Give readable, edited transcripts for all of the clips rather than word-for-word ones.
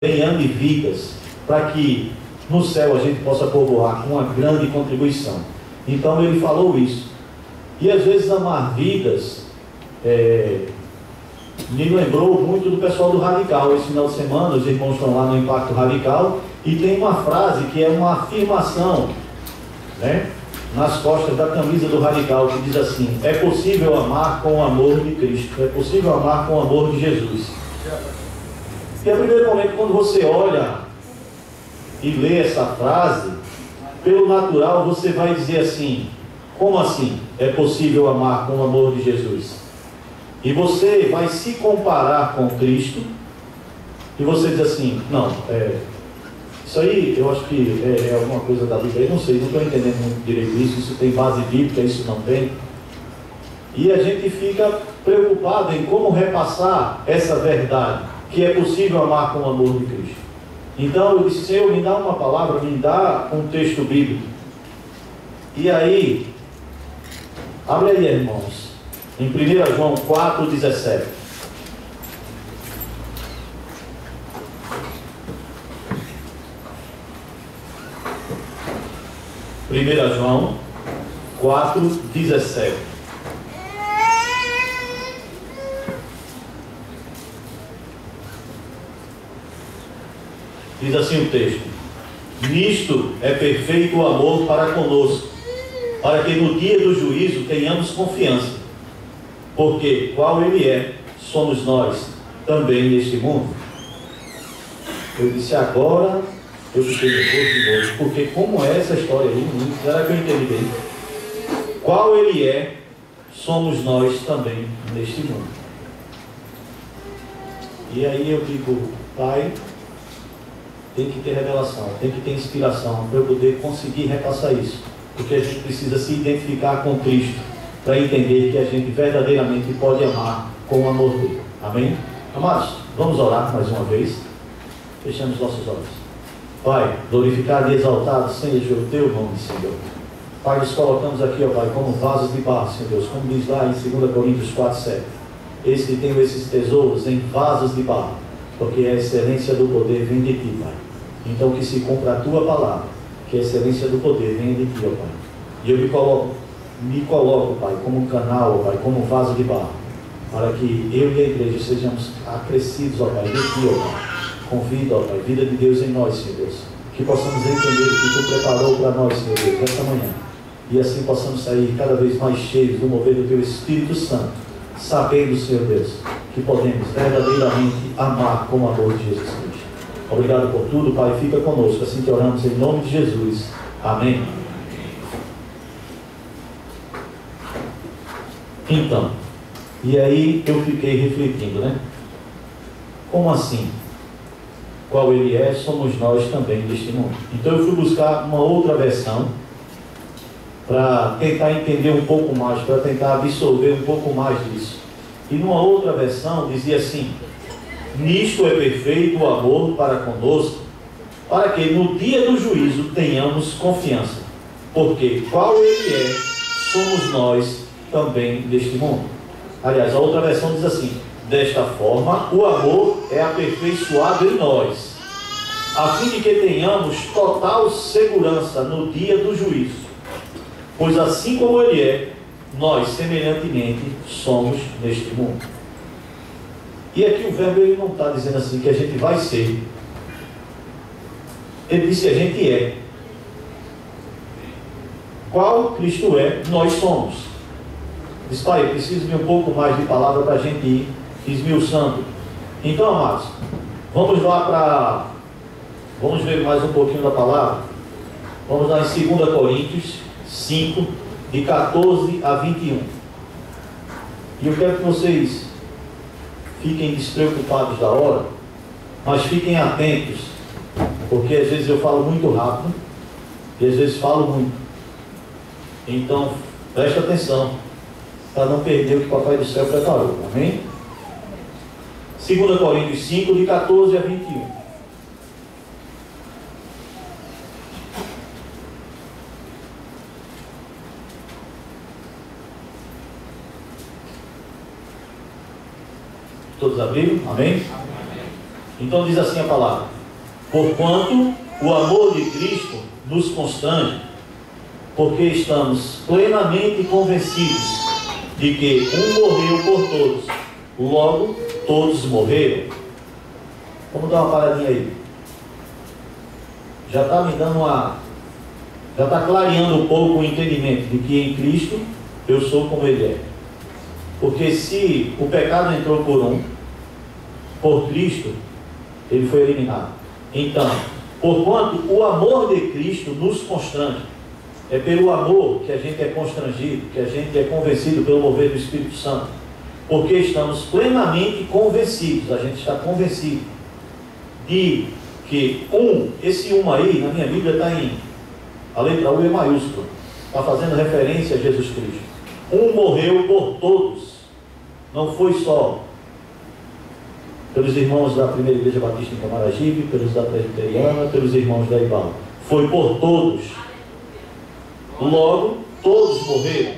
ganhando vidas, para que no céu a gente possa povoar com uma grande contribuição. Então ele falou isso. E às vezes amar vidas me lembrou muito do pessoal do Radical. Esse final de semana os irmãos estão lá no Impacto Radical e tem uma frase que é uma afirmação, né, nas costas da camisa do Radical, que diz assim: é possível amar com o amor de Cristo, é possível amar com o amor de Jesus. E a primeiro momento, quando você olha e lê essa frase, pelo natural você vai dizer assim: como assim é possível amar com o amor de Jesus? E você vai se comparar com Cristo e você diz assim: não, isso aí eu acho que é alguma coisa da Bíblia, eu não sei, não estou entendendo muito direito isso tem base bíblica, isso não tem. E a gente fica preocupado em como repassar essa verdade, que é possível amar com o amor de Cristo. Então eu disse: Senhor, me dá uma palavra, me dá um texto bíblico. E aí, abre aí, irmãos, em 1 João 4,17. 1 João 4,17. Diz assim o texto: nisto é perfeito o amor para conosco, para que no dia do juízo tenhamos confiança, porque qual ele é, somos nós também neste mundo. Eu disse: agora eu fiquei nervoso de novo, porque como é essa história aí? Será que eu entendi bem? Qual ele é, somos nós também neste mundo. E aí eu digo: Pai, tem que ter revelação, tem que ter inspiração para eu poder conseguir repassar isso, porque a gente precisa se identificar com Cristo para entender que a gente verdadeiramente pode amar com o amor dele. Amém? Amados, vamos orar mais uma vez. Fechamos nossos olhos. Pai, glorificado e exaltado seja o teu nome, Senhor. Pai, nos colocamos aqui, ó Pai, como vasos de barro, Senhor Deus, como diz lá em 2 Coríntios 4,7. Eis que tenho esses tesouros em vasos de barro, porque a excelência do poder vem de ti, Pai. Então que se cumpra a tua palavra, que a excelência do poder venha de ti, ó Pai. E eu me coloco, Pai, como um canal, ó Pai, como um vaso de barro, para que eu e a igreja sejamos acrescidos, ó Pai, de ti, ó Pai. Convida, ó Pai, vida de Deus em nós, Senhor Deus, que possamos entender o que tu preparou para nós, Senhor Deus, esta manhã, e assim possamos sair cada vez mais cheios do mover do teu Espírito Santo, sabendo, Senhor Deus, que podemos verdadeiramente amar com o amor de Jesus Cristo. Obrigado por tudo, Pai, fica conosco, assim que oramos em nome de Jesus. Amém. Então, e aí eu fiquei refletindo, né? Como assim? Qual ele é, somos nós também deste mundo. Então eu fui buscar uma outra versão para tentar entender um pouco mais, para tentar absorver um pouco mais disso. E numa outra versão dizia assim: nisto é perfeito o amor para conosco, para que no dia do juízo tenhamos confiança, porque qual ele é, somos nós também deste mundo. Aliás, a outra versão diz assim: desta forma, o amor é aperfeiçoado em nós, a fim de que tenhamos total segurança no dia do juízo. Pois assim como ele é, nós semelhantemente somos neste mundo. E aqui o verbo ele não está dizendo assim que a gente vai ser. Ele disse que a gente é. Qual Cristo é, nós somos. Diz: Pai, eu preciso de um pouco mais de palavra para a gente ir esmiuçando. Então, amados, vamos lá vamos ver mais um pouquinho da palavra. Vamos lá em 2 Coríntios 5, de 14 a 21. E eu quero que vocês fiquem despreocupados da hora, mas fiquem atentos, porque às vezes eu falo muito rápido e às vezes falo muito. Então, preste atenção para não perder o que o Papai do Céu preparou. Amém? 2 Coríntios 5, de 14 a 21. Todos abriram? Amém? Então diz assim a palavra: porquanto o amor de Cristo nos constrange, porque estamos plenamente convencidos de que um morreu por todos, logo todos morreram. Vamos dar uma paradinha aí. Já está me dando já está clareando um pouco o entendimento de que em Cristo eu sou como Ele é. Porque se o pecado entrou por Cristo, ele foi eliminado. Então, porquanto o amor de Cristo nos constrange, é pelo amor que a gente é constrangido, que a gente é convencido pelo mover do Espírito Santo, porque estamos plenamente convencidos, a gente está convencido de que esse aí, na minha Bíblia está a letra U é maiúscula, está fazendo referência a Jesus Cristo. Morreu por todos, não foi só pelos irmãos da Primeira Igreja Batista em Camaragibe, pelos da Presbiteriana, pelos irmãos da Ibal, foi por todos. Logo, todos morreram.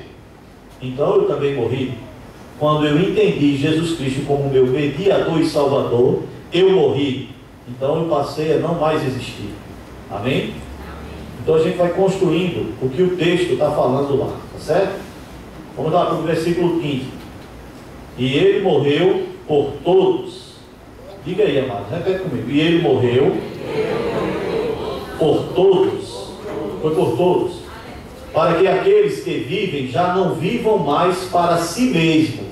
Então eu também morri. Quando eu entendi Jesus Cristo como meu mediador e salvador, eu morri. Então eu passei a não mais existir. Amém? Então a gente vai construindo o que o texto está falando lá, tá certo? Vamos lá para o versículo 15. E ele morreu por todos. Diga aí, amados, repete comigo. E ele morreu por todos. Foi por todos. Para que aqueles que vivem já não vivam mais para si mesmos,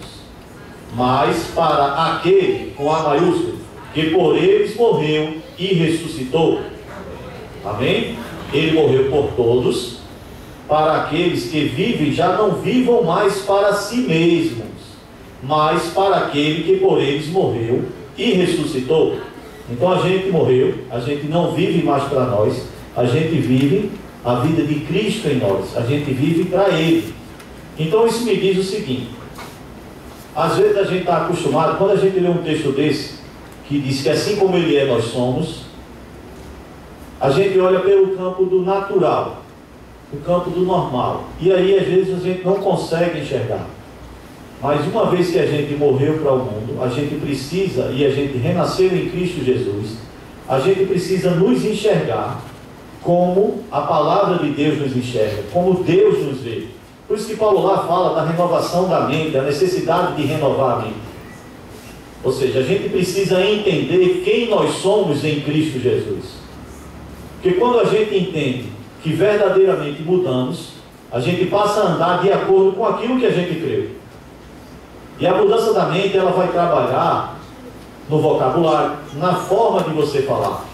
mas para aquele, com A maiúsculo, que por eles morreu e ressuscitou. Amém? Ele morreu por todos, para aqueles que vivem já não vivam mais para si mesmos, mas para aquele que por eles morreu e ressuscitou. Então a gente morreu, a gente não vive mais para nós, a gente vive a vida de Cristo em nós, a gente vive para Ele. Então isso me diz o seguinte: às vezes a gente está acostumado, quando a gente lê um texto desse, que diz que assim como Ele é, nós somos, a gente olha pelo campo do natural, o campo do normal, e aí às vezes a gente não consegue enxergar. Mas uma vez que a gente morreu para o mundo, a gente precisa, e a gente renasceu em Cristo Jesus, a gente precisa nos enxergar como a palavra de Deus nos enxerga, como Deus nos vê. Por isso que Paulo lá fala da renovação da mente, da necessidade de renovar a mente. Ou seja, a gente precisa entender quem nós somos em Cristo Jesus. Porque quando a gente entende que verdadeiramente mudamos, a gente passa a andar de acordo com aquilo que a gente creu. E a mudança da mente, ela vai trabalhar no vocabulário, na forma de você falar.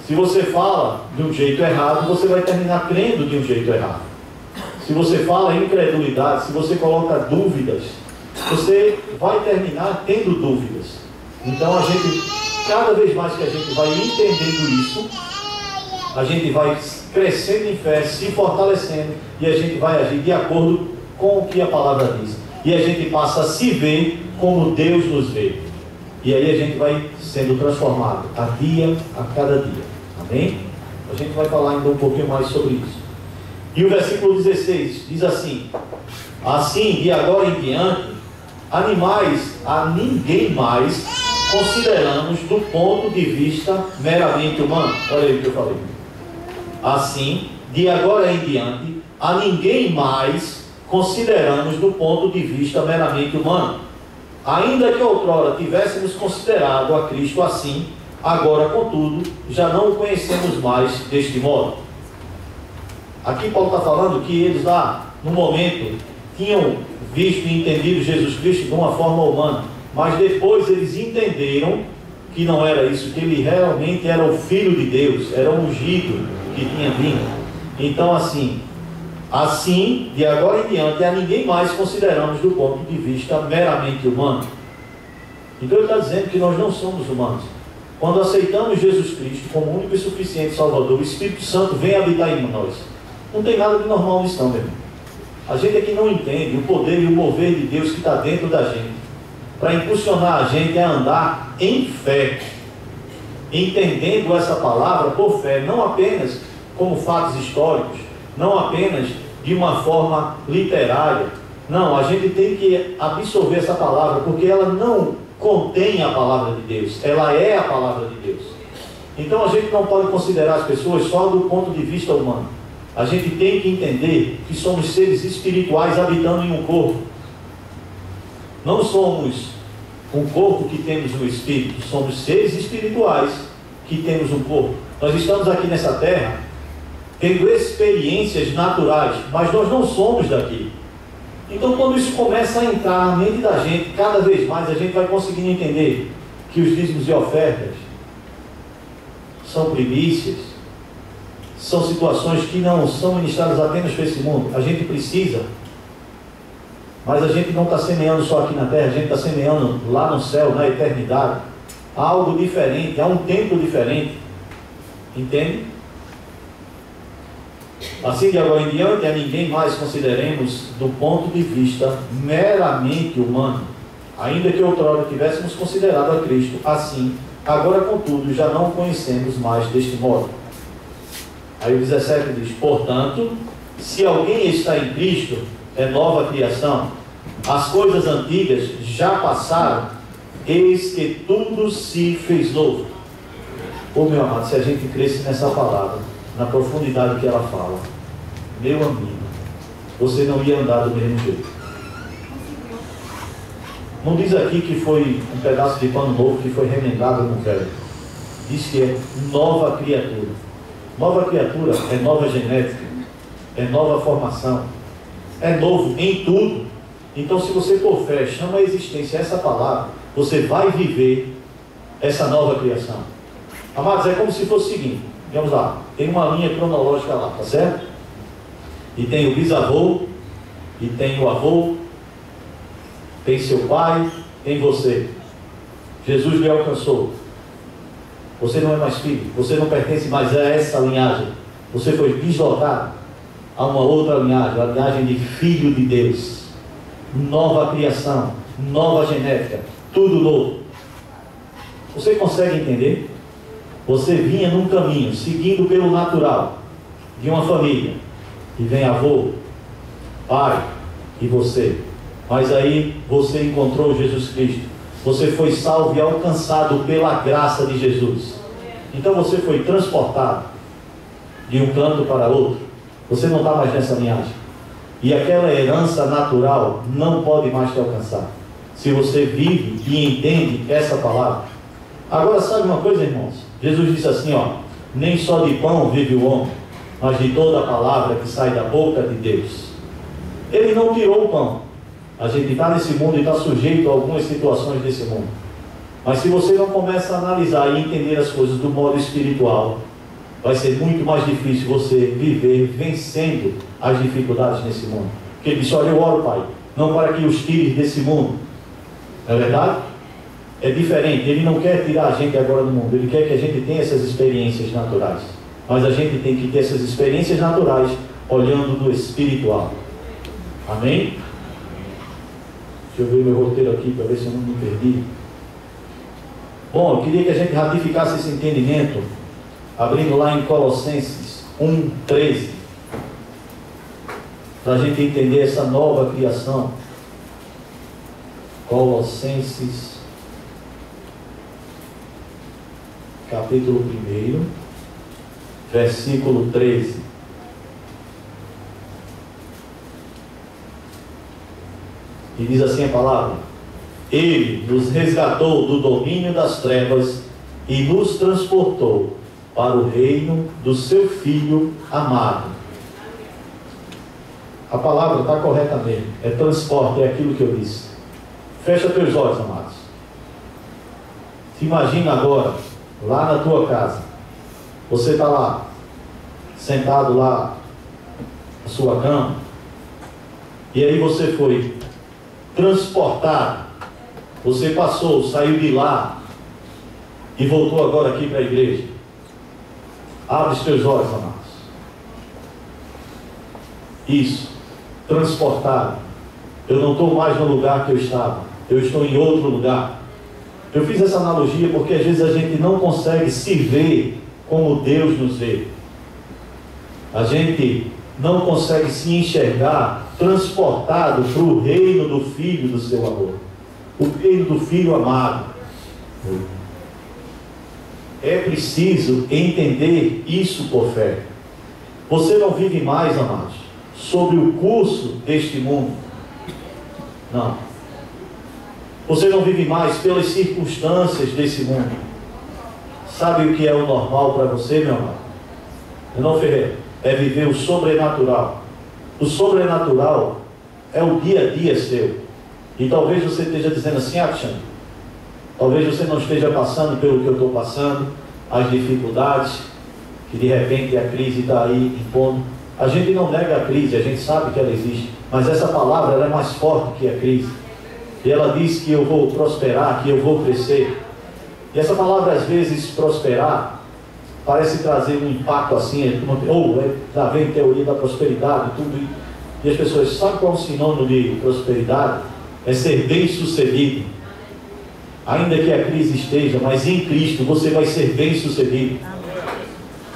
Se você fala de um jeito errado, você vai terminar crendo de um jeito errado. Se você fala incredulidade, se você coloca dúvidas, você vai terminar tendo dúvidas. Então a gente, cada vez mais que a gente vai entendendo isso, a gente vai crescendo em fé, se fortalecendo, e a gente vai agir de acordo com o que a palavra diz. E a gente passa a se ver como Deus nos vê. E aí a gente vai sendo transformado a cada dia. Amém? A gente vai falar ainda um pouquinho mais sobre isso. E o versículo 16 diz assim: assim, de agora em diante, animais a ninguém mais consideramos do ponto de vista meramente humano. Olha aí o que eu falei. Assim, de agora em diante, a ninguém mais consideramos do ponto de vista meramente humano. Ainda que outrora tivéssemos considerado a Cristo assim, agora, contudo, já não o conhecemos mais deste modo. Aqui Paulo está falando que eles lá, no momento, tinham visto e entendido Jesus Cristo de uma forma humana, mas depois eles entenderam que não era isso, que ele realmente era o Filho de Deus, era o ungido que tinha vindo. Então assim, de agora em diante, a ninguém mais consideramos do ponto de vista meramente humano. Então ele está dizendo que nós não somos humanos. Quando aceitamos Jesus Cristo como único e suficiente Salvador, o Espírito Santo vem habitar em nós. Não tem nada de normal nisso não, meu irmão. A gente aqui não entende o poder e o mover de Deus que está dentro da gente, para impulsionar a gente a andar em fé, entendendo essa palavra por fé, não apenas como fatos históricos, não apenas de uma forma literária. Não, a gente tem que absorver essa palavra, porque ela não contém a palavra de Deus, ela é a palavra de Deus. Então a gente não pode considerar as pessoas só do ponto de vista humano. A gente tem que entender que somos seres espirituais habitando em um corpo. Não somos um corpo que temos um espírito, somos seres espirituais que temos um corpo. Nós estamos aqui nessa terra tendo experiências naturais, mas nós não somos daqui. Então, quando isso começa a entrar na mente da gente, cada vez mais a gente vai conseguindo entender que os dízimos e ofertas são primícias, são situações que não são ministradas apenas para esse mundo. A gente precisa, mas a gente não está semeando só aqui na terra, a gente está semeando lá no céu, na eternidade. Há algo diferente, há um tempo diferente. Entende? Assim, de agora em diante, a ninguém mais consideremos do ponto de vista meramente humano, ainda que outrora tivéssemos considerado a Cristo assim, agora, contudo, já não o conhecemos mais deste modo. Aí o 17 diz: portanto, se alguém está em Cristo, é nova criação. As coisas antigas já passaram, eis que tudo se fez novo. Ô meu amado, se a gente cresce nessa palavra, na profundidade que ela fala, meu amigo, você não ia andar do mesmo jeito. Não diz aqui que foi um pedaço de pano novo que foi remendado no velho. Diz que é nova criatura. Nova criatura é nova genética, é nova formação, é novo em tudo. Então, se você por fé chama a existência essa palavra, você vai viver essa nova criação. Amados, é como se fosse o seguinte: vamos lá, tem uma linha cronológica lá, tá certo? E tem o bisavô, e tem o avô, tem seu pai, tem você. Jesus lhe alcançou. Você não é mais filho, você não pertence mais a essa linhagem. Você foi deslocado a uma outra linhagem, a linhagem de filho de Deus. Nova criação, nova genética, tudo novo. Você consegue entender? Você vinha num caminho, seguindo pelo natural, de uma família, e vem avô, pai e você. Mas aí você encontrou Jesus Cristo. Você foi salvo e alcançado pela graça de Jesus. Então você foi transportado de um canto para outro. Você não está mais nessa linhagem. E aquela herança natural não pode mais te alcançar, se você vive e entende essa palavra. Agora, sabe uma coisa, irmãos? Jesus disse assim, ó: nem só de pão vive o homem, mas de toda a palavra que sai da boca de Deus. Ele não tirou o pão. A gente está nesse mundo e está sujeito a algumas situações desse mundo. Mas se você não começa a analisar e entender as coisas do modo espiritual, vai ser muito mais difícil você viver vencendo as dificuldades nesse mundo. Porque ele disse: olha, eu oro, Pai, não para que os tires desse mundo. Não é verdade? É diferente. Ele não quer tirar a gente agora do mundo. Ele quer que a gente tenha essas experiências naturais. Mas a gente tem que ter essas experiências naturais olhando no espiritual. Amém? Deixa eu ver meu roteiro aqui para ver se eu não me perdi. Bom, eu queria que a gente ratificasse esse entendimento, abrindo lá em Colossenses 1:13, para a gente entender essa nova criação. Colossenses, capítulo 1, versículo 13. E diz assim a palavra: Ele nos resgatou do domínio das trevas e nos transportou para o reino do seu Filho amado. A palavra está correta mesmo. É transporte, é aquilo que eu disse. Fecha teus olhos, amados. Se imagina agora, lá na tua casa. Você está lá, sentado lá na sua cama. E aí você foi transportado. Você passou, saiu de lá e voltou agora aqui para a igreja. Abre os teus olhos, amados. Isso, transportado. Eu não estou mais no lugar que eu estava, eu estou em outro lugar. Eu fiz essa analogia porque às vezes a gente não consegue se ver como Deus nos vê. A gente não consegue se enxergar transportado para o reino do Filho do seu amor. o reino do Filho amado. É preciso entender isso por fé. Você não vive mais, amados, sobre o curso deste mundo. Não. Você não vive mais pelas circunstâncias desse mundo. Sabe o que é o normal para você, meu amado? Não, Ferreira, é viver o sobrenatural. O sobrenatural é o dia a dia seu. E talvez você esteja dizendo assim: Alexandre, talvez você não esteja passando pelo que eu estou passando, as dificuldades, que de repente a crise está aí impondo. A gente não nega a crise, a gente sabe que ela existe, mas essa palavra ela é mais forte que a crise. E ela diz que eu vou prosperar, que eu vou crescer. E essa palavra, às vezes, prosperar, parece trazer um impacto assim, já vem teoria da prosperidade, tudo. E as pessoas, sabem qual é o sinônimo de prosperidade? É ser bem sucedido. Ainda que a crise esteja, mas em Cristo você vai ser bem sucedido.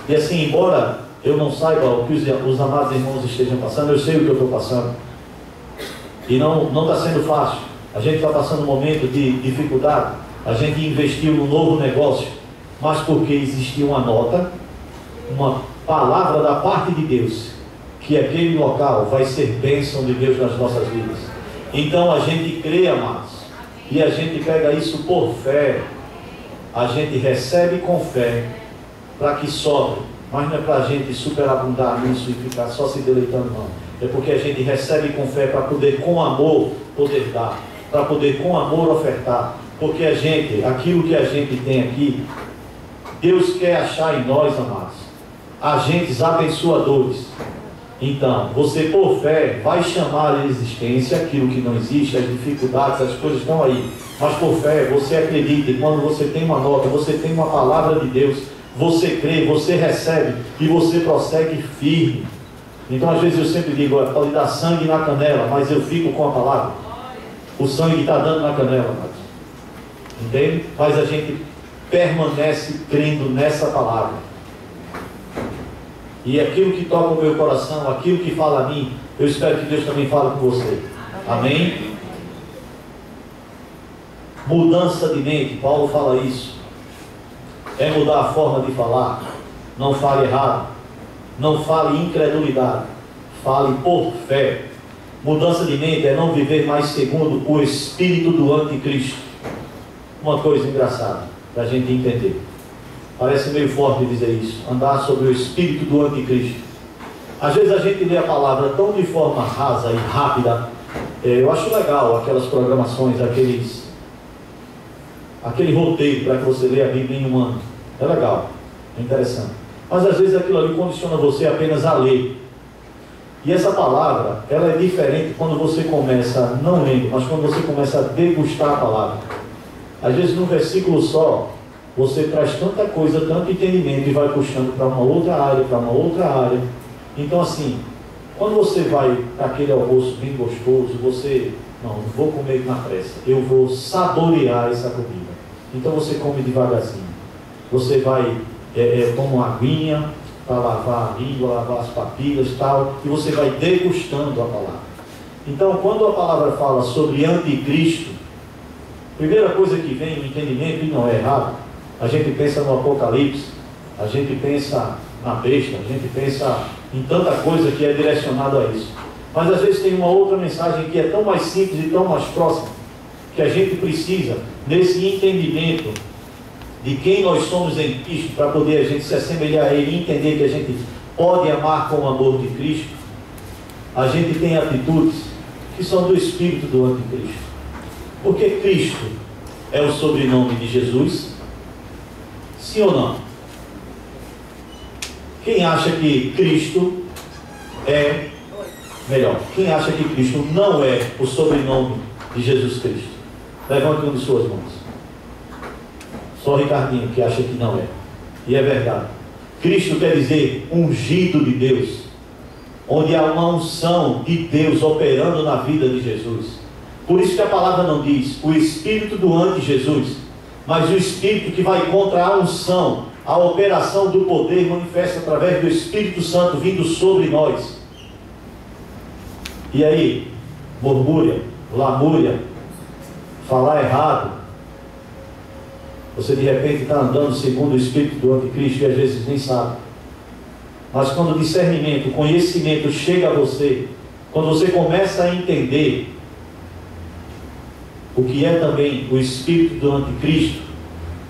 E assim, embora eu não saiba o que os amados irmãos estejam passando, eu sei o que eu estou passando. E não está sendo fácil. A gente está passando um momento de dificuldade. A gente investiu num novo negócio, mas porque existia uma nota, uma palavra da parte de Deus, que aquele local vai ser bênção de Deus nas nossas vidas. Então a gente crê, amados, e a gente pega isso por fé. A gente recebe com fé para que sobre, mas não é para a gente superabundar nisso e ficar só se deleitando, não. É porque a gente recebe com fé para poder com amor poder dar, para poder com amor ofertar. Porque a gente, aquilo que a gente tem aqui, Deus quer achar em nós, amados, agentes abençoadores. Então, você por fé vai chamar à existência aquilo que não existe, as dificuldades, as coisas estão aí. Mas por fé, você acredita, e quando você tem uma nota, você tem uma palavra de Deus, você crê, você recebe e você prossegue firme. Então, às vezes eu sempre digo, pode dar sangue na canela, mas eu fico com a palavra. O sangue está dando na canela, amados. Entende? Mas a gente permanece crendo nessa palavra. E aquilo que toca o meu coração, aquilo que fala a mim, eu espero que Deus também fale com você. Amém? Mudança de mente, Paulo fala isso. É mudar a forma de falar. Não fale errado. Não fale incredulidade. Fale por fé. Mudança de mente é não viver mais segundo o espírito do anticristo. Uma coisa engraçada, para a gente entender. Parece meio forte dizer isso. Andar sobre o espírito do anticristo. Às vezes a gente lê a palavra tão de forma rasa e rápida. Eu acho legal aquelas programações, aquele roteiro para que você lê a Bíblia em um ano. É legal, é interessante. Mas às vezes aquilo ali condiciona você apenas a ler. E essa palavra, ela é diferente quando você começa, não lendo, mas quando você começa a degustar a palavra. Às vezes num versículo só, você traz tanta coisa, tanto entendimento e vai puxando para uma outra área, para uma outra área. Então assim, quando você vai para aquele almoço bem gostoso, você, não vou comer na pressa, eu vou saborear essa comida. Então você come devagarzinho. Você vai, toma uma aguinha para lavar a língua, lavar as papilas e tal, e você vai degustando a palavra. Então quando a palavra fala sobre anticristo, primeira coisa que vem no entendimento, e não é errado, a gente pensa no Apocalipse, a gente pensa na besta, a gente pensa em tanta coisa que é direcionada a isso. Mas às vezes tem uma outra mensagem que é tão mais simples e tão mais próxima, que a gente precisa desse entendimento de quem nós somos em Cristo, para poder a gente se assemelhar a Ele e entender que a gente pode amar com o amor de Cristo. A gente tem atitudes que são do espírito do anticristo. Porque Cristo é o sobrenome de Jesus? Sim ou não? Quem acha que Cristo é melhor? Quem acha que Cristo não é o sobrenome de Jesus Cristo? Levante uma de suas mãos. Só o Ricardinho que acha que não é. E é verdade. Cristo quer dizer ungido de Deus, onde há uma unção de Deus operando na vida de Jesus. Por isso que a palavra não diz o espírito do anti-Jesus, mas o espírito que vai contra a unção, a operação do poder manifesta através do Espírito Santo vindo sobre nós. E aí, murmúria, lamúria, falar errado. Você de repente está andando segundo o espírito do anticristo e às vezes nem sabe. Mas quando o discernimento, o conhecimento chega a você, quando você começa a entender o que é também o espírito do anticristo,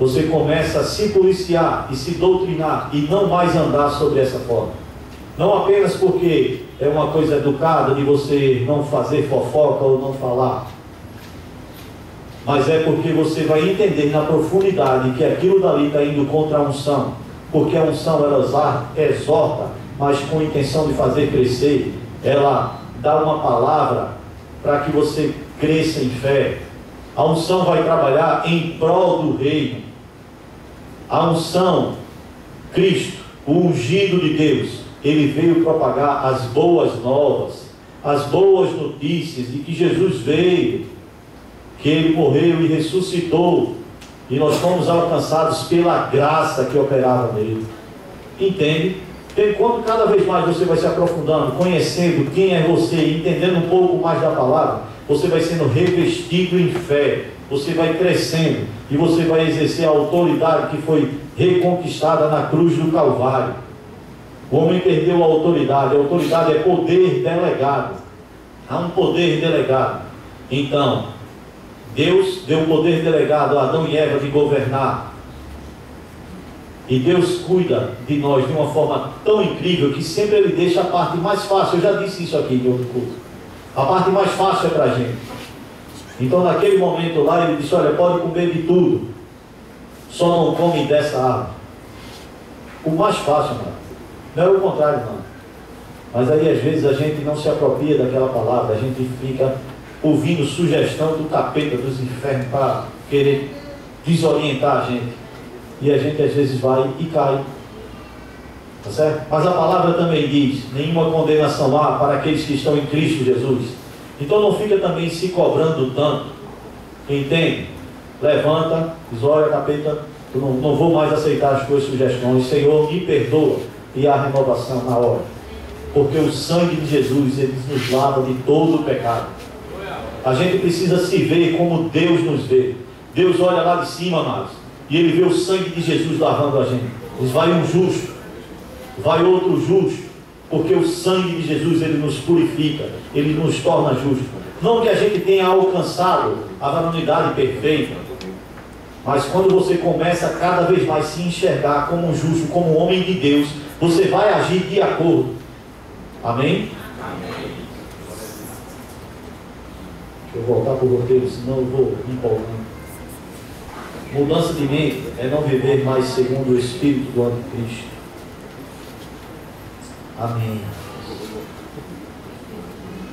você começa a se policiar e se doutrinar e não mais andar sobre essa forma. Não apenas porque é uma coisa educada de você não fazer fofoca ou não falar, mas é porque você vai entender na profundidade que aquilo dali está indo contra a unção, porque a unção ela exorta, mas com a intenção de fazer crescer. Ela dá uma palavra para que você cresça em fé. A unção vai trabalhar em prol do reino. A unção, Cristo, o ungido de Deus, ele veio propagar as boas novas, as boas notícias de que Jesus veio, que ele morreu e ressuscitou, e nós fomos alcançados pela graça que operava nele. Entende? Então, quando cada vez mais você vai se aprofundando, conhecendo quem é você, entendendo um pouco mais da palavra, você vai sendo revestido em fé, você vai crescendo e você vai exercer a autoridade que foi reconquistada na cruz do Calvário. O homem perdeu a autoridade é poder delegado. Há um poder delegado. Então, Deus deu o poder delegado a Adão e Eva de governar. E Deus cuida de nós de uma forma tão incrível que sempre Ele deixa a parte mais fácil. Eu já disse isso aqui em outro culto. A parte mais fácil é para a gente. Então naquele momento lá Ele disse: olha, pode comer de tudo, só não come dessa árvore. O mais fácil, mano. Não é o contrário, não. Mas aí às vezes a gente não se apropria daquela palavra. A gente fica ouvindo sugestão do capeta, dos infernos, para querer desorientar a gente. E a gente às vezes vai e cai. Tá certo? Mas a palavra também diz: nenhuma condenação há para aqueles que estão em Cristo Jesus. Então não fica também se cobrando tanto. Entende? Levanta, diz: olha, capeta, eu não vou mais aceitar as tuas sugestões. Senhor, me perdoa. E há renovação na hora. Porque o sangue de Jesus, ele nos lava de todo o pecado. A gente precisa se ver como Deus nos vê. Deus olha lá de cima, amados, e Ele vê o sangue de Jesus lavando a gente. Diz: vai um justo, vai outro justo, porque o sangue de Jesus, Ele nos purifica, Ele nos torna justos. Não que a gente tenha alcançado a varonilidade perfeita, mas quando você começa a cada vez mais se enxergar como um justo, como um homem de Deus, você vai agir de acordo. Amém? Amém. Deixa eu voltar para o roteiro, senão eu vou me empolgando. Mudança de mente é não viver mais segundo o espírito do anticristo. Amém.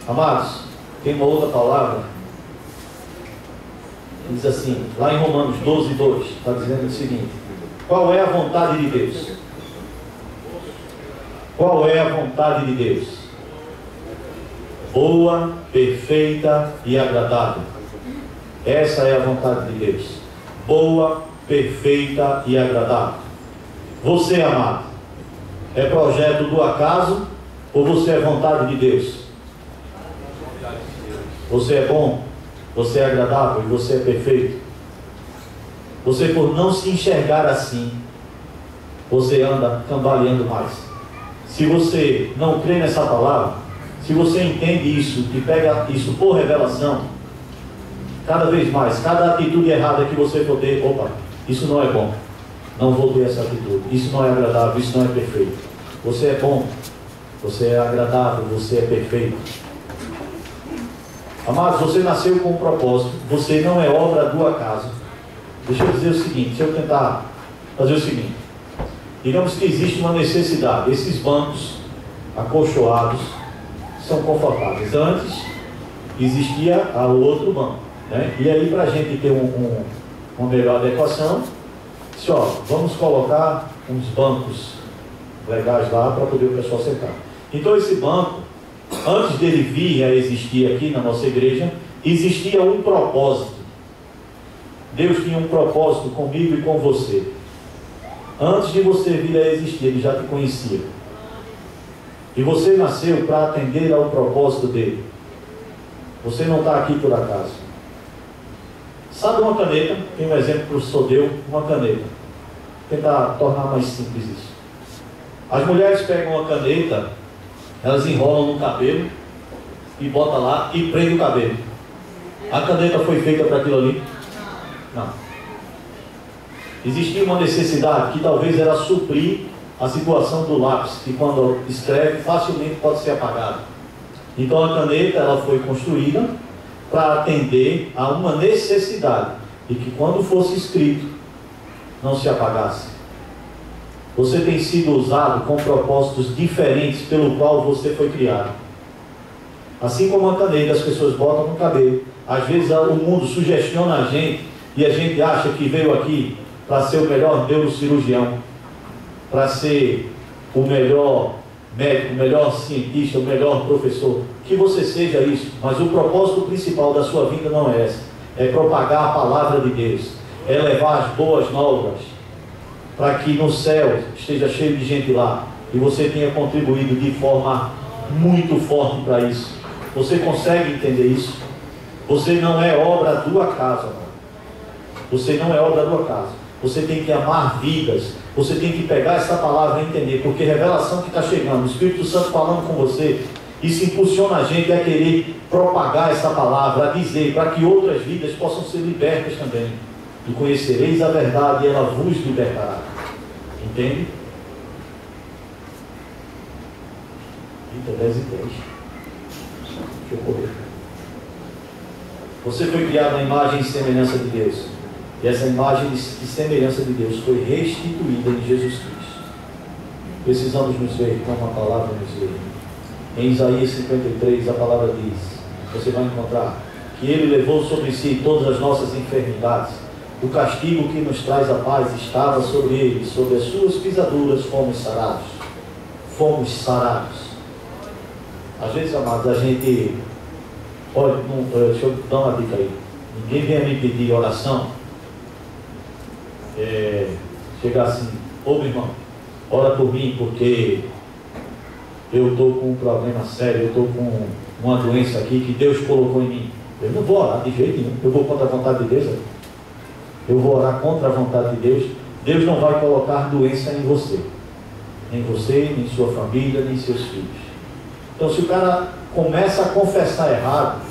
Amados, tem uma outra palavra. Diz assim, lá em Romanos 12:2, está dizendo o seguinte: qual é a vontade de Deus? Qual é a vontade de Deus? Boa, perfeita e agradável. Essa é a vontade de Deus. Boa, perfeita e agradável. Você, amado, é projeto do acaso ou você é vontade de Deus? Você é bom, você é agradável e você é perfeito. Você, por não se enxergar assim, você anda cambaleando mais. Se você não crê nessa palavra, se você entende isso e pega isso por revelação, cada vez mais, cada atitude errada que você for ter, opa, isso não é bom, não vou ter essa atitude, isso não é agradável, isso não é perfeito. Você é bom, você é agradável, você é perfeito. Amados, você nasceu com um propósito, você não é obra do acaso. Deixa eu dizer o seguinte, deixa eu tentar fazer o seguinte. Digamos que existe uma necessidade. Esses bancos acolchoados são confortáveis. Antes existia o outro banco, né? E aí, para a gente ter uma melhor adequação, disse: ó, vamos colocar uns bancos legais lá para poder o pessoal sentar. Então esse banco, antes dele vir a existir aqui na nossa igreja, existia um propósito. Deus tinha um propósito comigo e com você. Antes de você vir a existir, Ele já te conhecia. E você nasceu para atender ao propósito dele. Você não está aqui por acaso. Sabe uma caneta? Tem um exemplo que o professor deu, uma caneta. Vou tentar tornar mais simples isso. As mulheres pegam uma caneta, elas enrolam no cabelo e botam lá e prendem o cabelo. A caneta foi feita para aquilo ali? Não. Existia uma necessidade que talvez era suprir a situação do lápis, que quando escreve facilmente pode ser apagado. Então a caneta ela foi construída para atender a uma necessidade e que quando fosse escrito não se apagasse. Você tem sido usado com propósitos diferentes pelo qual você foi criado. Assim como a caneta as pessoas botam no cabelo, às vezes o mundo sugestiona a gente e a gente acha que veio aqui para ser o melhor neurocirurgião, para ser o melhor médico, o melhor cientista, o melhor professor. Que você seja isso, mas o propósito principal da sua vida não é essa. É propagar a palavra de Deus, é levar as boas novas, para que no céu esteja cheio de gente lá, e você tenha contribuído de forma muito forte para isso. Você consegue entender isso? Você não é obra do acaso, amor. Você não é obra do acaso. Você tem que amar vidas. Você tem que pegar essa palavra e entender, porque revelação que está chegando, o Espírito Santo falando com você, isso impulsiona a gente a querer propagar essa palavra, a dizer, para que outras vidas possam ser libertas também. E conhecereis a verdade e ela vos libertará. Entende? Eita, 10 e 10. Deixa eu correr. Você foi criado na imagem e semelhança de Deus. E essa imagem e semelhança de Deus foi restituída em Jesus Cristo. Precisamos nos ver como a palavra nos vê. Em Isaías 53 a palavra diz, você vai encontrar, que Ele levou sobre si todas as nossas enfermidades. O castigo que nos traz a paz estava sobre Ele, sobre as suas pisaduras fomos sarados. Fomos sarados. Às vezes, amados, a gente... Olha, deixa eu dar uma dica aí. Ninguém vem a me pedir oração. Chegar assim, ô meu irmão, ora por mim porque eu estou com um problema sério, eu estou com uma doença aqui que Deus colocou em mim. Eu não vou orar de jeito nenhum. Eu vou contra a vontade de Deus. Eu vou orar contra a vontade de Deus. Deus não vai colocar doença em você. Nem você, nem sua família, nem seus filhos. Então se o cara começa a confessar errado,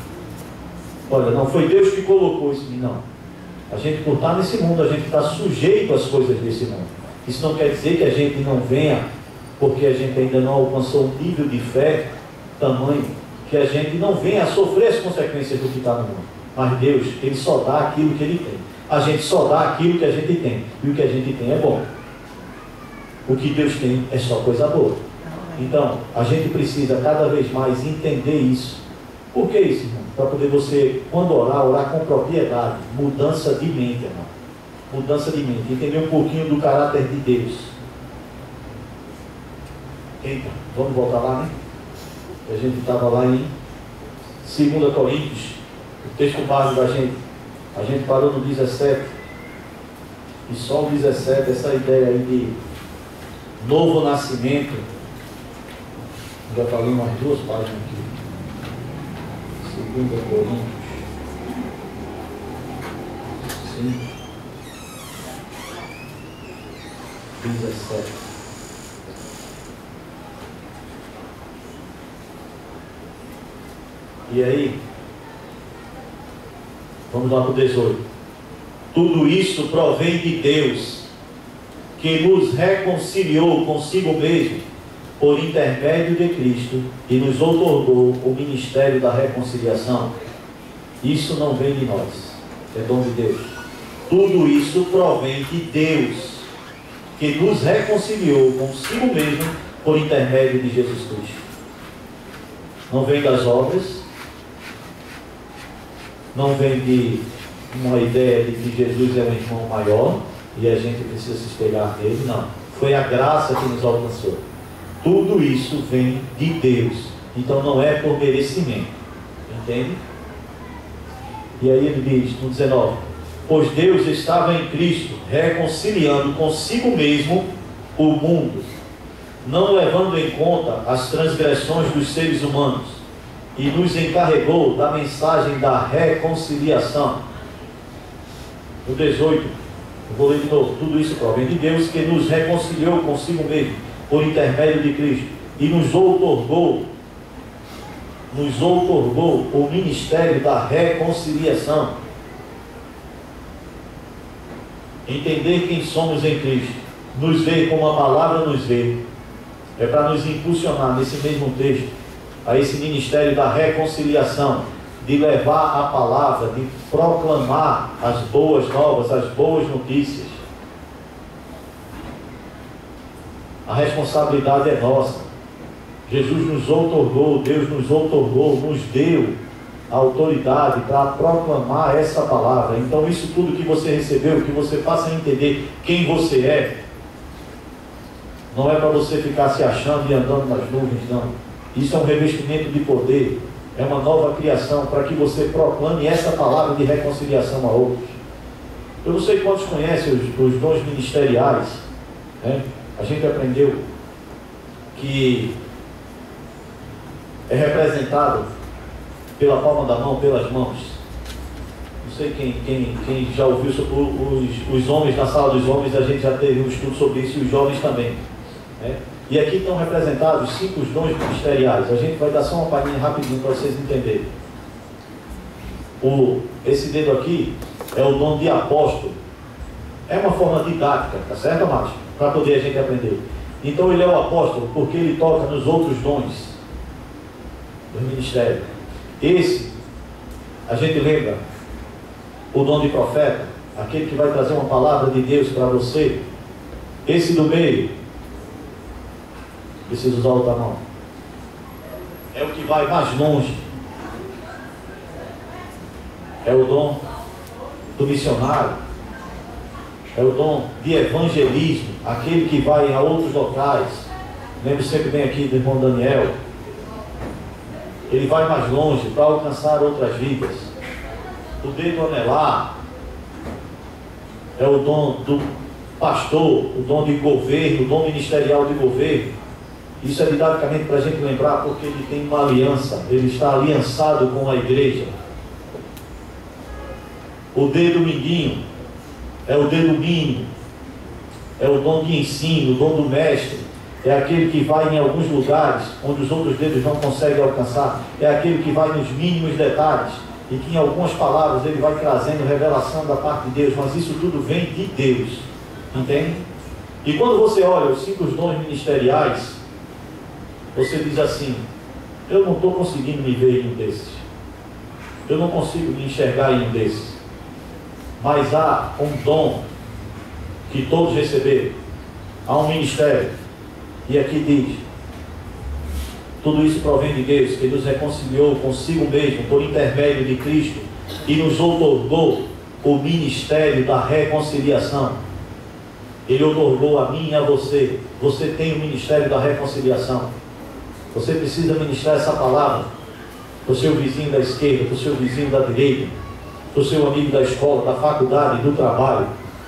olha, não foi Deus que colocou isso em mim, não. A gente, por estar nesse mundo, a gente está sujeito às coisas desse mundo. Isso não quer dizer que a gente não venha, porque a gente ainda não alcançou um nível de fé tamanho, que a gente não venha a sofrer as consequências do que está no mundo. Mas Deus, Ele só dá aquilo que Ele tem. A gente só dá aquilo que a gente tem. E o que a gente tem é bom. O que Deus tem é só coisa boa. Então, a gente precisa cada vez mais entender isso. Por que isso, irmão? Para poder você, quando orar com propriedade. Mudança de mente, irmão. Mudança de mente. Entender um pouquinho do caráter de Deus. Eita, vamos voltar lá, né? A gente estava lá em 2 Coríntios. O texto base da gente. A gente parou no 17. E só o 17, essa ideia aí de novo nascimento. Já falei umas 2 páginas aqui. 2 Coríntios 5, 17. E aí, vamos lá para o 18. Tudo isso provém de Deus, que nos reconciliou consigo mesmo por intermédio de Cristo e nos outorgou o ministério da reconciliação. Isso não vem de nós, é dom de Deus. Tudo isso provém de Deus, que nos reconciliou consigo mesmo por intermédio de Jesus Cristo. Não vem das obras, não vem de uma ideia de que Jesus é um irmão maior e a gente precisa se espelhar nele, não. Foi a graça que nos alcançou. Tudo isso vem de Deus. Então não é por merecimento. Entende? E aí ele diz no 19: pois Deus estava em Cristo reconciliando consigo mesmo o mundo, não levando em conta as transgressões dos seres humanos, e nos encarregou da mensagem da reconciliação. No 18, eu vou ler de novo. Tudo isso provém de Deus, que nos reconciliou consigo mesmo, por intermédio de Cristo, e nos outorgou o ministério da reconciliação. Entender quem somos em Cristo, nos ver como a palavra nos vê, é para nos impulsionar nesse mesmo texto a esse ministério da reconciliação, de levar a palavra, de proclamar as boas novas, as boas notícias. A responsabilidade é nossa. Jesus nos outorgou, Deus nos outorgou, nos deu a autoridade para proclamar essa palavra. Então isso tudo que você recebeu, que você faça entender quem você é, não é para você ficar se achando e andando nas nuvens, não. Isso é um revestimento de poder, é uma nova criação para que você proclame essa palavra de reconciliação a outros. Eu não sei quantos conhecem os dons ministeriais, né? A gente aprendeu que é representado pela palma da mão, pelas mãos. Não sei quem já ouviu sobre os homens, na sala dos homens, a gente já teve um estudo sobre isso, e os jovens também, né? E aqui estão representados 5 dons ministeriais. A gente vai dar só uma palhinha rapidinho para vocês entenderem. Esse dedo aqui é o dom de apóstolo. É uma forma didática, tá certo, Márcio? Para poder a gente aprender. Então ele é o apóstolo porque ele toca nos outros dons do ministério. Esse, a gente lembra, o dom de profeta, aquele que vai trazer uma palavra de Deus para você. Esse do meio, preciso usar outra mão, é o que vai mais longe. É o dom do missionário, é o dom de evangelismo, aquele que vai a outros locais. Lembro sempre bem aqui do irmão Daniel. Ele vai mais longe para alcançar outras vidas. O dedo anelar é o dom do pastor, o dom de governo, o dom ministerial de governo. Isso é didaticamente para a gente lembrar, porque ele tem uma aliança, ele está aliançado com a igreja. O dedo mindinho é o dedo mínimo, é o dom de ensino, o dom do mestre. É aquele que vai em alguns lugares onde os outros dedos não conseguem alcançar. É aquele que vai nos mínimos detalhes e que em algumas palavras ele vai trazendo revelação da parte de Deus, mas isso tudo vem de Deus, entende? E quando você olha os 5 dons ministeriais, você diz assim: eu não estou conseguindo me ver em um desses, eu não consigo me enxergar em um desses. Mas há um dom que todos receberam, há um ministério. E aqui diz: tudo isso provém de Deus, que nos reconciliou consigo mesmo por intermédio de Cristo e nos outorgou o ministério da reconciliação. Ele outorgou a mim e a você. Você tem o ministério da reconciliação. Você precisa ministrar essa palavra para o seu vizinho da esquerda, para o seu vizinho da direita, para o seu amigo da escola, da faculdade, do trabalho.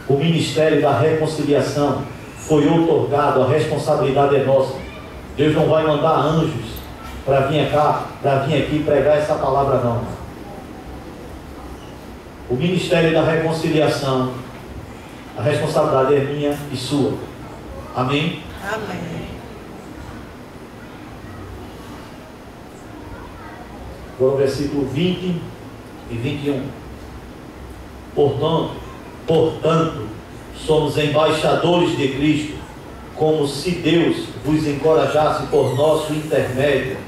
O ministério da reconciliação foi outorgado, a responsabilidade é nossa. Deus não vai mandar anjos para vir aqui pregar essa palavra, não. O ministério da reconciliação, a responsabilidade é minha e sua. Amém? Amém. Agora o versículo 20 e 21. Portanto, somos embaixadores de Cristo, como se Deus vos encorajasse por nosso intermédio.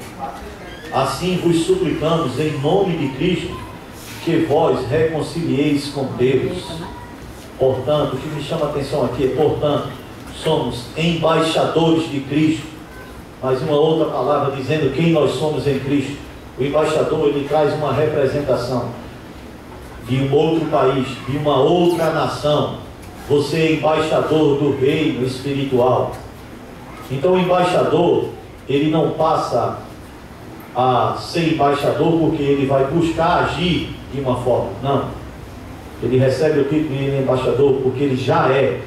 Assim vos suplicamos em nome de Cristo, que vós reconcilieis com Deus. Portanto, o que me chama a atenção aqui é: portanto, somos embaixadores de Cristo. Mais uma outra palavra dizendo quem nós somos em Cristo. O embaixador, ele traz uma representação de um outro país, de uma outra nação. Você é embaixador do reino espiritual. Então o embaixador, ele não passa a ser embaixador porque ele vai buscar agir de uma forma. Não. Ele recebe o título de embaixador porque ele já é.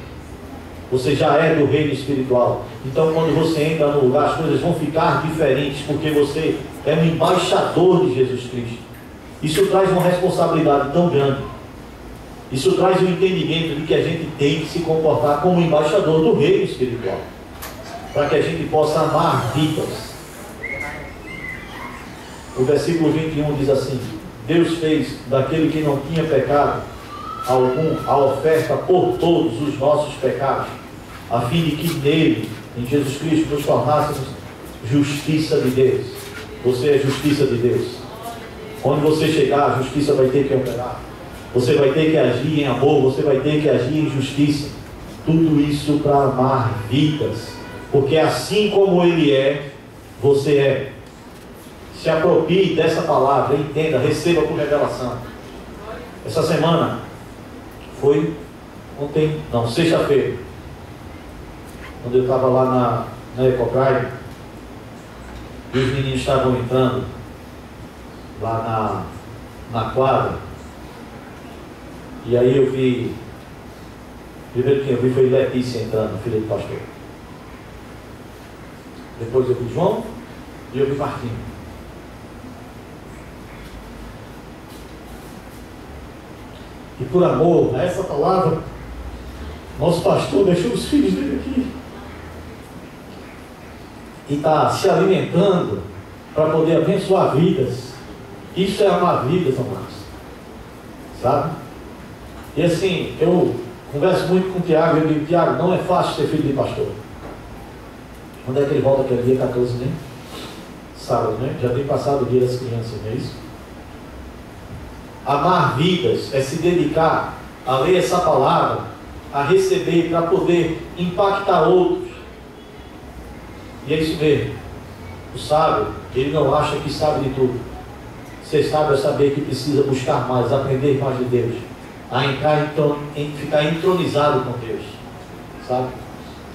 Você já é do reino espiritual. Então quando você entra no lugar, as coisas vão ficar diferentes, porque você é um embaixador de Jesus Cristo. Isso traz uma responsabilidade tão grande. Isso traz o entendimento de que a gente tem que se comportar como embaixador do reino espiritual, para que a gente possa amar vidas. O versículo 21 diz assim: Deus fez daquele que não tinha pecado algum a oferta por todos os nossos pecados, a fim de que nele, em Jesus Cristo, nos tornássemos justiça de Deus. Você é justiça de Deus. Quando você chegar, a justiça vai ter que operar. Você vai ter que agir em amor, você vai ter que agir em justiça. Tudo isso para amar vidas. Porque assim como Ele é, você é. Se aproprie dessa palavra, entenda, receba por revelação. Essa semana foi ontem, não, sexta-feira, quando eu estava lá na Ecoprime, e os meninos estavam entrando lá na quadra, e aí eu vi, primeiro que eu vi foi Letícia entrando, filha do pastor. Depois eu vi João e eu vi Martinho. E por amor a essa palavra, nosso pastor deixou os filhos dele aqui e está se alimentando para poder abençoar vidas. Isso é amar vidas, amados, sabe? E assim, eu converso muito com o Tiago e eu digo: Tiago, não é fácil ser filho de pastor. Quando é que ele volta? Aquele dia 14, né? Sábado, né? Já tem passado o dia das crianças, não é isso? Amar vidas é se dedicar a ler essa palavra, a receber, para poder impactar outros. E é isso mesmo. O sábio, ele não acha que sabe de tudo. Ser sábio é saber que precisa buscar mais, aprender mais de Deus, a ficar entronizado com Deus, sabe?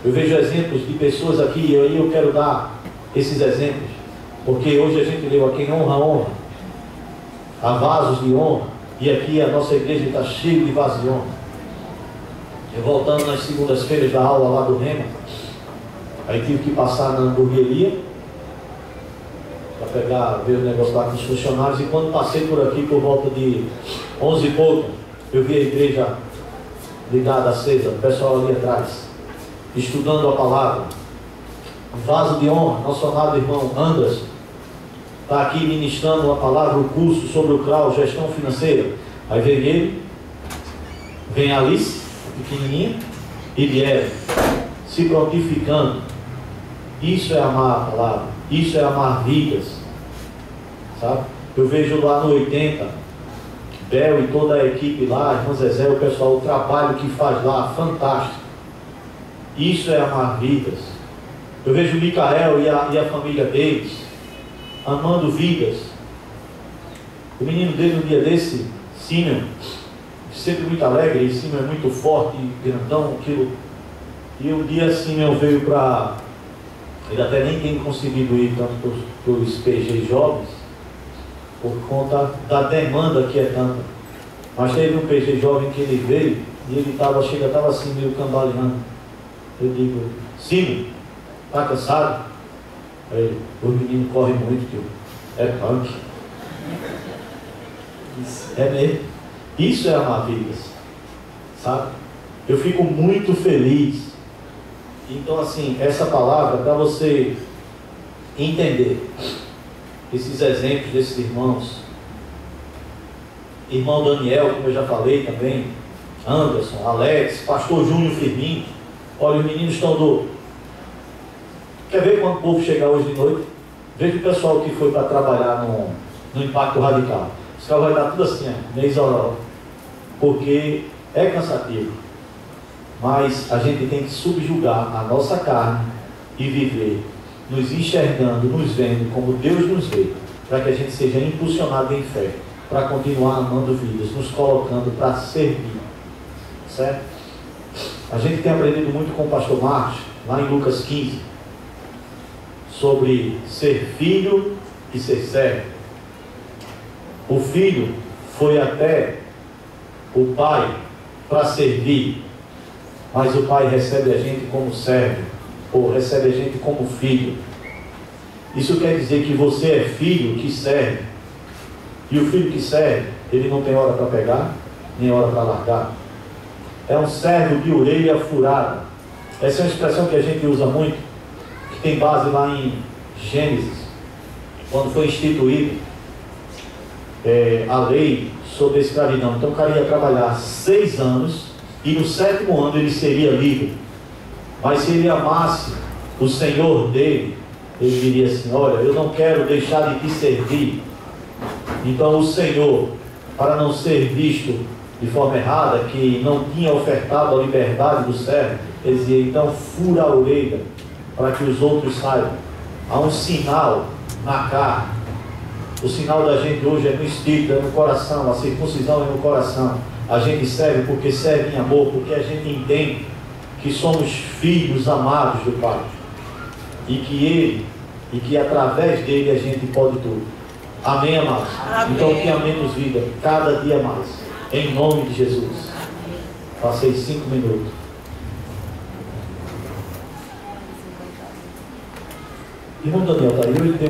Eu vejo exemplos de pessoas aqui, e aí eu quero dar esses exemplos, porque hoje a gente leu a quem honra, honra. Há vasos de honra, e aqui a nossa igreja está cheia de vasos de honra. Eu voltando nas segundas-feiras da aula lá do Rema, aí tive que passar na hamburgueria para ver o negócio lá com os funcionários, e quando passei por aqui por volta de 11 e pouco, eu vi a igreja ligada, acesa, o pessoal ali atrás, estudando a palavra. Um vaso de honra, nosso amado irmão Anderson está aqui ministrando uma palavra, o curso sobre o CRAU, gestão financeira. Aí vem ele, vem a Alice, pequenininha, e vieram se prontificando. Isso é amar a palavra, isso é amar vidas, sabe? Eu vejo lá no 80, Bel e toda a equipe lá, irmã Zezé, o pessoal, o trabalho que faz lá, fantástico. Isso é amar vidas. Eu vejo o Micael e a família deles amando vidas. O menino dele, no dia desse, Simeon, sempre muito alegre, e Simeon é muito forte, grandão, aquilo. E um dia Simeon veio para... Ele até nem tem conseguido ir tanto para os PG jovens, por conta da demanda que é tanta. Mas teve um PG jovem que ele veio, e ele estava assim, meio cambaleando. Eu digo: Simeon, está cansado? Aí, o menino corre muito, tio. É punk. É mesmo. Isso é amar vidas, sabe? Eu fico muito feliz. Então, assim, essa palavra, para você entender esses exemplos desses irmãos. Irmão Daniel, como eu já falei também, Anderson, Alex, pastor Júnior Firmino. Olha, os meninos estão do... Quer ver quando o povo chegar hoje de noite? Veja o pessoal que foi para trabalhar no Impacto Radical. Os caras vão estar tudo assim, meio isolado, porque é cansativo. Mas a gente tem que subjugar a nossa carne e viver, nos enxergando, nos vendo como Deus nos vê, para que a gente seja impulsionado em fé, para continuar amando vidas, nos colocando para servir. Certo? A gente tem aprendido muito com o pastor Marcos, lá em Lucas 15, sobre ser filho e ser servo. O filho foi até o pai para servir, mas o pai recebe a gente como servo, ou recebe a gente como filho. Isso quer dizer que você é filho que serve, e o filho que serve, ele não tem hora para pegar, nem hora para largar. É um servo de orelha furada. Essa é uma expressão que a gente usa muito, que tem base lá em Gênesis, quando foi instituído a lei sobre a escravidão. Então o cara ia trabalhar 6 anos e no 7º ano ele seria livre. Mas se ele amasse o Senhor dele, ele diria assim: olha, eu não quero deixar de te servir. Então o Senhor, para não ser visto de forma errada, que não tinha ofertado a liberdade do servo, ele dizia: então fura a orelha, para que os outros saibam. Há um sinal na carne. O sinal da gente hoje é no espírito, é no coração. A circuncisão é no coração. A gente serve porque serve em amor, porque a gente entende que somos filhos amados do Pai, e que através dele a gente pode tudo. Amém, amados? Amém. Então que amemos vida cada dia mais, em nome de Jesus. Passei 5 minutos. Irmão Daniel, está aí?